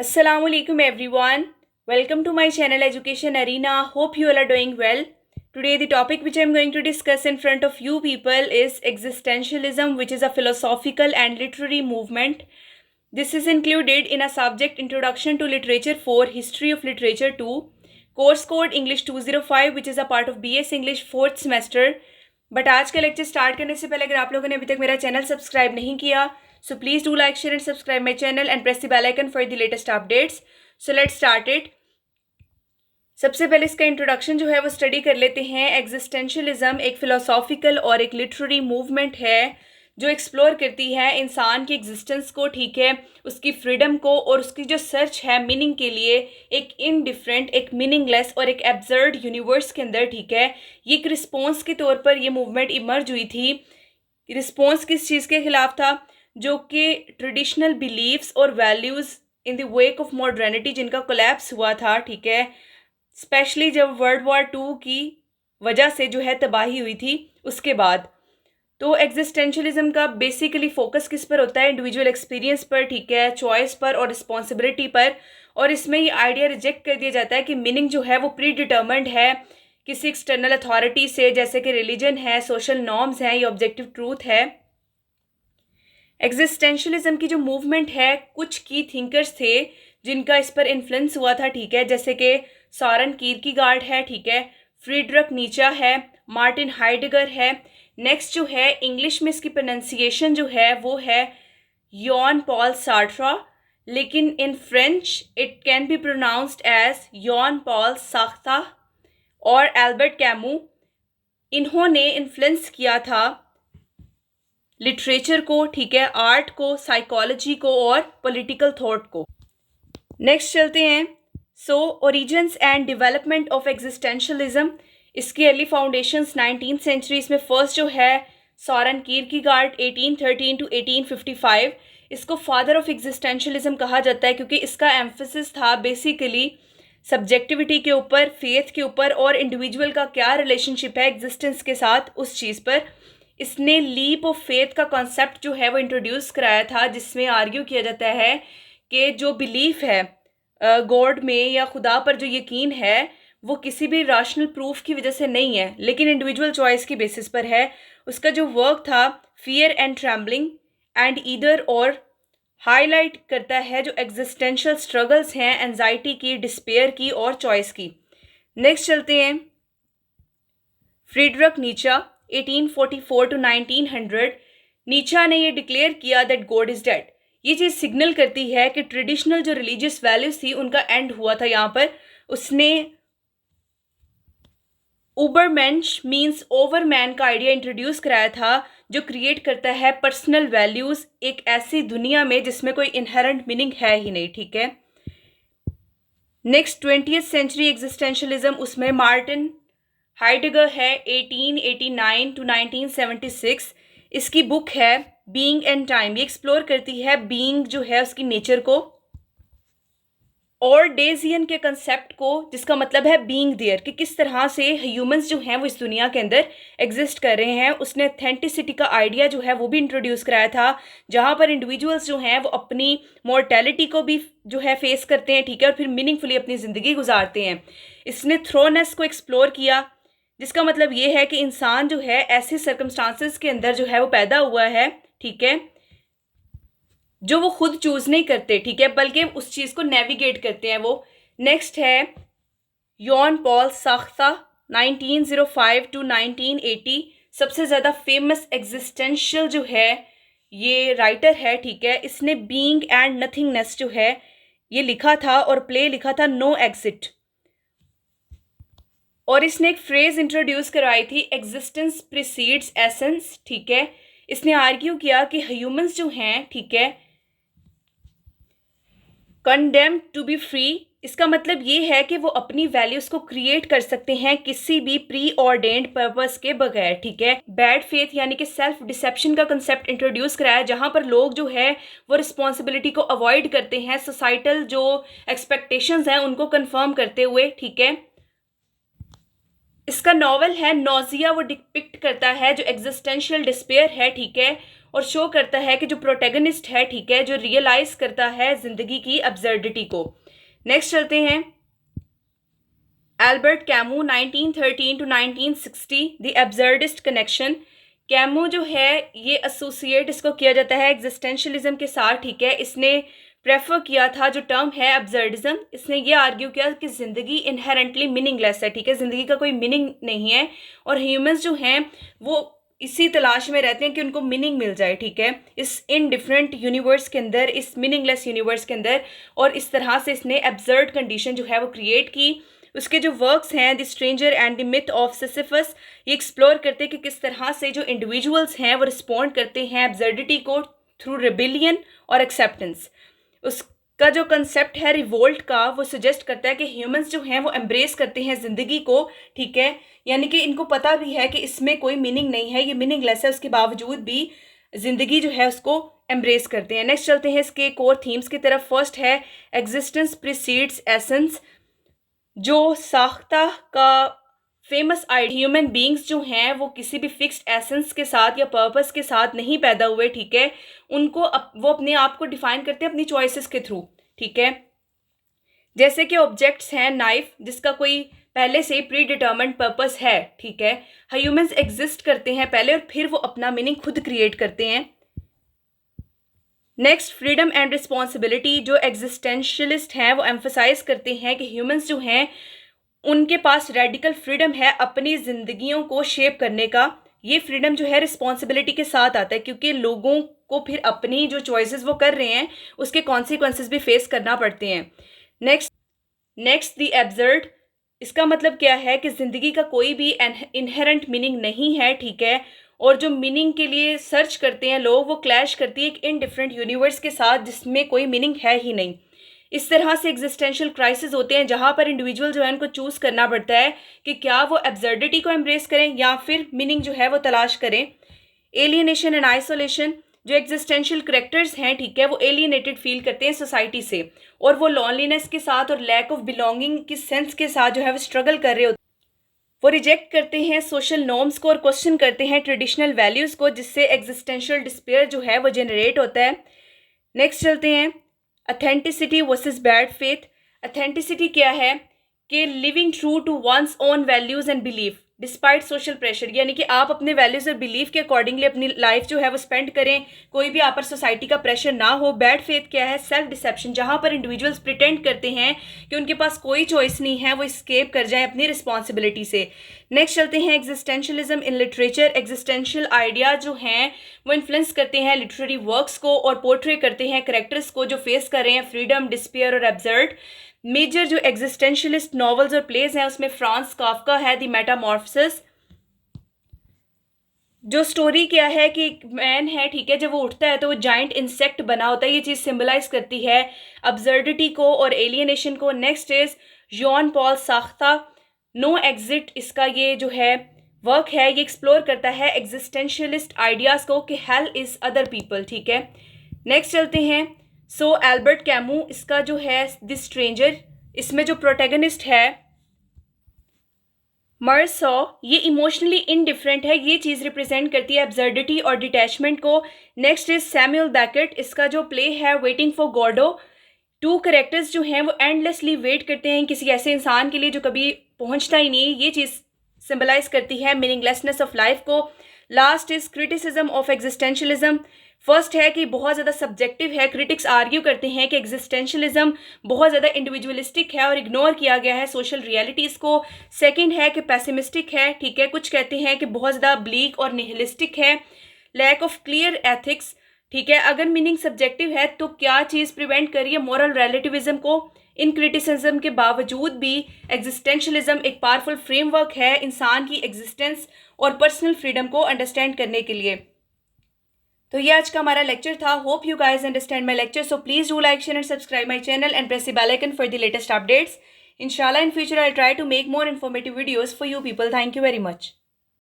Assalamualaikum everyone. Welcome to my channel Education Arena. Hope you all are doing well. Today the topic which I am going to discuss in front of you people is existentialism, which is a philosophical and literary movement. This is included in a subject Introduction to Literature 4, History of Literature 2, course code English 205, which is a part of BS English 4th semester. But आज का lecture start करने से पहले अगर आप लोगों ने अभी तक मेरा चैनल सब्सक्राइब नहीं किया so please do like share and subscribe my channel and press the bell icon for the latest updates. So let's start it. सबसे पहले इसका इंट्रोडक्शन जो है वो स्टडी कर लेते हैं. एग्जिस्टेंशियलिज्म एक फ़िलोसॉफिकल और एक लिटरेरी मूवमेंट है जो एक्सप्लोर करती है इंसान की एग्जिस्टेंस को, ठीक है, उसकी फ्रीडम को और उसकी जो सर्च है मीनिंग के लिए एक इनडिफरेंट, एक मीनिंगलेस और एक एब्सर्ड यूनिवर्स के अंदर, ठीक है. ये एक रिस्पॉन्स के तौर पर ये मूवमेंट इमर्ज हुई थी. रिस्पॉन्स किस चीज़ के खिलाफ था? जो कि ट्रेडिशनल बिलीव्स और values in the wake of modernity जिनका कोलैप्स हुआ था, ठीक है, स्पेशली जब वर्ल्ड वॉर 2 की वजह से जो है तबाही हुई थी उसके बाद. तो एग्जिस्टेंशलिज्म का बेसिकली फोकस किस पर होता है? इंडिविजुअल एक्सपीरियंस पर, ठीक है, चॉइस पर और रिस्पॉन्सिबिलिटी पर. और इसमें ये आइडिया रिजेक्ट कर दिया जाता है कि मीनिंग जो है वो प्री डिटर्मिन्ड है किसी एक्सटर्नल अथॉरिटी से, जैसे कि रिलीजन है, सोशल नॉर्म्स हैं, ये ऑब्जेक्टिव ट्रूथ है. एग्जिस्टेंशलिज्म की जो मूवमेंट है, कुछ की थिंकर्स थे जिनका इस पर इन्फ्लुएंस हुआ था, ठीक है, जैसे कि सॉरेन कीरकेगार्ड है, ठीक है, फ्रीडरिक नीचा है, मार्टिन हाइडेगर है. नेक्स्ट जो है इंग्लिश में इसकी प्रोनाउंसिएशन जो है वो है यॉन पॉल सार्ट्रा, लेकिन in French it can be pronounced as Jean Paul Sartre. और एल्बर्ट कैमू, इन्होंने इन्फ्लुएंस किया था लिटरेचर को, ठीक है, आर्ट को, साइकोलॉजी को और पॉलिटिकल थॉट को. नेक्स्ट चलते हैं. So origins and development of existentialism. इसकी अर्ली फाउंडेशंस 19th सेंचुरी. इसमें फर्स्ट जो है सॉरेन कीरकेगार्ड 1813 to 1855. इसको फादर ऑफ एग्जिस्टेंशलिज्म कहा जाता है क्योंकि इसका एम्फेसिस था बेसिकली सब्जेक्टिविटी के ऊपर, फेथ के ऊपर और इंडिविजुअल का क्या रिलेशनशिप है एग्जिस्टेंस के साथ, उस चीज़ पर. इसने लीप ऑफ फेथ का कॉन्सेप्ट जो है वो इंट्रोड्यूस कराया था, जिसमें आर्ग्यू किया जाता है कि जो बिलीफ है गॉड में या खुदा पर जो यकीन है वो किसी भी रैशनल प्रूफ की वजह से नहीं है, लेकिन इंडिविजुअल चॉइस की बेसिस पर है. उसका जो वर्क था fear and trembling and either और हाईलाइट करता है जो एग्जिस्टेंशियल स्ट्रगल्स हैं, एंजाइटी की, डिस्पेयर की और चॉइस की. नेक्स्ट चलते हैं. फ्रीडरिक नीचा 1844 to 1900. नीचा ने ये डिक्लेयर किया दैट गॉड इज़ डेड. ये चीज़ सिग्नल करती है कि ट्रेडिशनल जो रिलीजियस वैल्यूज थी उनका एंड हुआ था यहाँ पर. उसने उबरमेंश मीन्स ओवरमैन का आइडिया इंट्रोड्यूस कराया था जो क्रिएट करता है पर्सनल वैल्यूज़ एक ऐसी दुनिया में जिसमें कोई इनहेरेंट मीनिंग है ही नहीं, ठीक है. Next 20th century existentialism. उसमें मार्टिन हाइडेगर है 1889 to 1976. इसकी बुक है बीइंग एंड टाइम. ये एक्सप्लोर करती है बीइंग जो है उसकी नेचर को और डेजियन के कंसेप्ट को, जिसका मतलब है बीइंग देयर, कि किस तरह से ह्यूमंस जो हैं वो इस दुनिया के अंदर एग्जिस्ट कर रहे हैं. उसने ऑथेंटिसिटी का आइडिया जो है वो भी इंट्रोड्यूस कराया था, जहाँ पर इंडिविजुअल्स जो हैं वो अपनी मॉर्टेलिटी को भी जो है फेस करते हैं, ठीक है, और फिर मीनिंगफुली अपनी ज़िंदगी गुजारते हैं. इसने थ्रोनेस को एक्सप्लोर किया, जिसका मतलब ये है कि इंसान जो है ऐसे सर्कमस्टांसेस के अंदर जो है वो पैदा हुआ है, ठीक है, जो वो खुद चूज़ नहीं करते, ठीक है, बल्कि उस चीज़ को नेविगेट करते हैं वो. नेक्स्ट है यॉन पॉल साख्ता 1905 to 1980. सबसे ज़्यादा फेमस एग्जिस्टेंशियल जो है ये राइटर है, ठीक है. इसने बीइंग एंड नथिंगनेस जो है ये लिखा था और प्ले लिखा था नो एग्जिट. और इसने एक फ्रेज इंट्रोड्यूस करवाई थी एग्जिस्टेंस प्रीसीड्स एसेंस, ठीक है. इसने आर्ग्यू किया कि ह्यूमंस जो हैं, ठीक है, कंडेम्ड टू बी फ्री. इसका मतलब ये है कि वो अपनी वैल्यूज़ को क्रिएट कर सकते हैं किसी भी प्री ऑर्डेंड पर्पस के बगैर, ठीक है. बैड फेथ यानी कि सेल्फ डिसेप्शन का कंसेप्ट इंट्रोड्यूस कराया, जहाँ पर लोग जो है वो रिस्पॉन्सिबिलिटी को अवॉइड करते हैं सोसाइटल जो एक्सपेक्टेशंस हैं उनको कंफर्म करते हुए, ठीक है. इसका नॉवल है नोजिया, वो डिपिक्ट करता है जो एग्जिस्टेंशियल डिस्पेयर है, ठीक है, और शो करता है कि जो प्रोटैगनिस्ट है, ठीक है, जो रियलाइज करता है ज़िंदगी की अब्सर्डिटी को। नेक्स्ट चलते हैं, Albert Camus 1913 to 1960, the absurdist connection. Camus जो है ये एसोसिएट इसको किया जाता है एग्जिस्टेंशलिज्म के साथ, ठीक है। इसने प्रेफर किया था जो टर्म है एब्सर्डिज्म, इसने ये आर्ग्यू किया कि ज़िंदगी इनहेरेंटली मीनिंगलेस है, ठीक है, ज़िंदगी का कोई मीनिंग नहीं है और ह्यूमंस जो हैं वो इसी तलाश में रहते हैं कि उनको मीनिंग मिल जाए, ठीक है, इस इनडिफरेंट यूनिवर्स के अंदर, इस मीनिंगलेस यूनिवर्स के अंदर। और इस तरह से इसने एब्सर्ड कंडीशन जो है वो क्रिएट की। उसके जो वर्क्स हैं the stranger and the myth of Sisyphus, ये एक्सप्लोर करते हैं कि किस तरह से जो इंडिविजुअल्स हैं वो रिस्पॉन्ड करते हैं एब्सर्डिटी को थ्रू रिबिलियन और एक्सेप्टेंस। उसका जो कंसेप्ट है रिवोल्ट का, वो सजेस्ट करता है कि ह्यूमंस जो हैं वो एम्ब्रेस करते हैं ज़िंदगी को, ठीक है, यानी कि इनको पता भी है कि इसमें कोई मीनिंग नहीं है, ये मीनिंगलेस है, उसके बावजूद भी ज़िंदगी जो है उसको एम्ब्रेस करते हैं। नेक्स्ट चलते हैं इसके कोर थीम्स की तरफ। फर्स्ट है एग्जिस्टेंस प्रीसीड्स एसेंस, जो साख्ता का फेमस आइडिया, ह्यूमन बींग्स जो हैं वो किसी भी फिक्स्ड एसेंस के साथ या पर्पस के साथ नहीं पैदा हुए, ठीक है, उनको वो अपने आप को डिफाइन करते हैं अपनी चॉइसेस के थ्रू, ठीक है। जैसे कि ऑब्जेक्ट्स हैं नाइफ, जिसका कोई पहले से प्री डिटर्मिन्ड पर्पस है, ठीक है। ह्यूमंस एग्जिस्ट करते हैं पहले और फिर वो अपना मीनिंग खुद क्रिएट करते हैं। नेक्स्ट फ्रीडम एंड रिस्पॉन्सिबिलिटी, जो एग्जिस्टेंशलिस्ट हैं वो एम्फसाइज करते हैं कि ह्यूमंस जो हैं उनके पास रेडिकल फ्रीडम है अपनी ज़िंदगियों को शेप करने का। ये फ्रीडम जो है रिस्पॉन्सिबिलिटी के साथ आता है, क्योंकि लोगों को फिर अपनी जो चॉइसेस वो कर रहे हैं उसके कॉन्सिक्वेंसेस भी फेस करना पड़ते हैं। नेक्स्ट द एब्सर्ड, इसका मतलब क्या है कि ज़िंदगी का कोई भी इनहेरेंट मीनिंग नहीं है, ठीक है, और जो मीनिंग के लिए सर्च करते हैं लोग वो क्लैश करती है एक इनडिफरेंट यूनिवर्स के साथ जिसमें कोई मीनिंग है ही नहीं। इस तरह से एग्जिस्टेंशियल क्राइसिस होते हैं जहाँ पर इंडिविजुअल जो है उनको चूज़ करना पड़ता है कि क्या वो एब्सर्डिटी को एम्ब्रेस करें या फिर मीनिंग जो है वो तलाश करें। एलियनेशन एंड आइसोलेशन, जो एग्जिस्टेंशियल करेक्टर्स हैं, ठीक है, वो एलियनेटेड फील करते हैं सोसाइटी से और वो लॉनलीनेस के साथ और लैक ऑफ बिलोंगिंग की सेंस के साथ जो है वो स्ट्रगल कर रहे होते हैं। वो रिजेक्ट करते हैं सोशल नॉर्म्स को और क्वेश्चन करते हैं ट्रेडिशनल वैल्यूज़ को, जिससे एग्जिस्टेंशियल डिस्पेयर जो है वो जनरेट होता है। नेक्स्ट चलते हैं authenticity versus bad faith. Authenticity क्या है कि living true to one's own values and belief despite social pressure, यानी कि आप अपने वैल्यूज़ और बिलीफ के अकॉर्डिंगली अपनी लाइफ जो है वो स्पेंड करें, कोई भी आप पर सोसाइटी का प्रेशर ना हो। बैड फेथ क्या है, सेल्फ डिसेप्शन, जहाँ पर इंडिविजुअल्स प्रिटेंड करते हैं कि उनके पास कोई चॉइस नहीं है, वो स्केप कर जाएं अपनी रिस्पॉन्सिबिलिटी से। नेक्स्ट चलते हैं existentialism in literature. Existential idea जो हैं वो इन्फ्लुएंस करते हैं लिटरेरी वर्क्स को और पोर्ट्रे करते हैं करेक्टर्स को जो फेस कर रहे हैं फ्रीडम, डिस्पेयर और एब्सर्ड। मेजर जो एग्जिस्टेंशलिस्ट नॉवेल्स और प्लेज हैं उसमें फ्रांस काफ्का है द मेटामॉर्फोसिस। जो स्टोरी क्या है कि एक मैन है, ठीक है, जब वो उठता है तो वो जाइंट इंसेक्ट बना होता है। ये चीज़ सिंबलाइज करती है अब्सर्डिटी को और एलियनेशन को। Next is Jean Paul Sartre, no exit, इसका ये जो है वर्क है ये एक्सप्लोर करता है एग्जिस्टेंशियलिस्ट आइडियाज़ को कि हेल इज़ अदर पीपल, ठीक है। नेक्स्ट चलते हैं एल्बर्ट कैमू, इसका जो है द स्ट्रेंजर, इसमें जो प्रोटैगनिस्ट है मर्सॉ, ये इमोशनली इनडिफरेंट है, ये चीज़ रिप्रेजेंट करती है एब्सर्डिटी और डिटैचमेंट को। नेक्स्ट इज सैमुअल बेकेट, इसका जो प्ले है waiting for Godot. To characters जो हैं वो एंडलेसली वेट करते हैं किसी ऐसे इंसान के लिए जो कभी पहुंचता ही नहीं, ये चीज़ सिंबलाइज करती है मीनिंगलेसनेस ऑफ लाइफ को। Last is criticism of existentialism. First है कि बहुत ज़्यादा सब्जेक्टिव है, क्रिटिक्स आर्ग्यू करते हैं कि एग्जिस्टेंशलिज्म बहुत ज़्यादा इंडिविजुअलिस्टिक है और इग्नोर किया गया है सोशल रियलिटीज़ को। सेकंड है कि पेसिमिस्टिक है, ठीक है, कुछ कहते हैं कि बहुत ज़्यादा ब्लीक और निहिलिस्टिक है। लैक ऑफ क्लियर एथिक्स, ठीक है, अगर मीनिंग सब्जेक्टिव है तो क्या चीज़ प्रिवेंट करिए मॉरल रिलेटिविज्म को। इन क्रिटिसिज्म के बावजूद भी एग्जिस्टेंशलिज्म एक पावरफुल फ्रेमवर्क है इंसान की एग्जिस्टेंस और पर्सनल फ्रीडम को अंडरस्टैंड करने के लिए। तो ये आज का हमारा लेक्चर था। Hope you guys understand my lecture, so please do like, share and subscribe my channel and press the bell icon for the latest updates. Inshallah in future I'll try to make more informative videos for you people. Thank you very much.